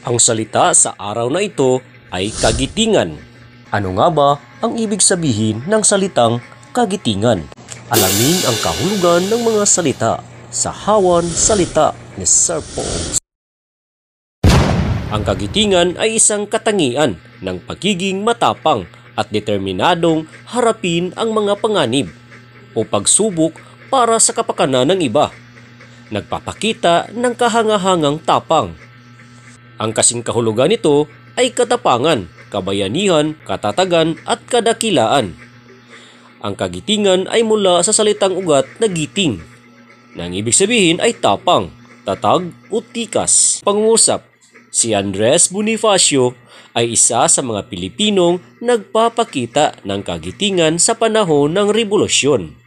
Ang salita sa araw na ito ay kagitingan. Ano nga ba ang ibig sabihin ng salitang kagitingan? Alamin ang kahulugan ng mga salita sa Hawan Salita ni Sir Paul. Ang kagitingan ay isang katangian ng pagiging matapang at determinadong harapin ang mga panganib o pagsubok para sa kapakanan ng iba. Nagpapakita ng kahangahangang tapang. Ang kasing kahulugan nito ay katapangan, kabayanihan, katatagan at kadakilaan. Ang kagitingan ay mula sa salitang ugat na giting, na ang ibig sabihin ay tapang, tatag o tikas. Pangungusap, si Andres Bonifacio ay isa sa mga Pilipinong nagpapakita ng kagitingan sa panahon ng Rebolusyon.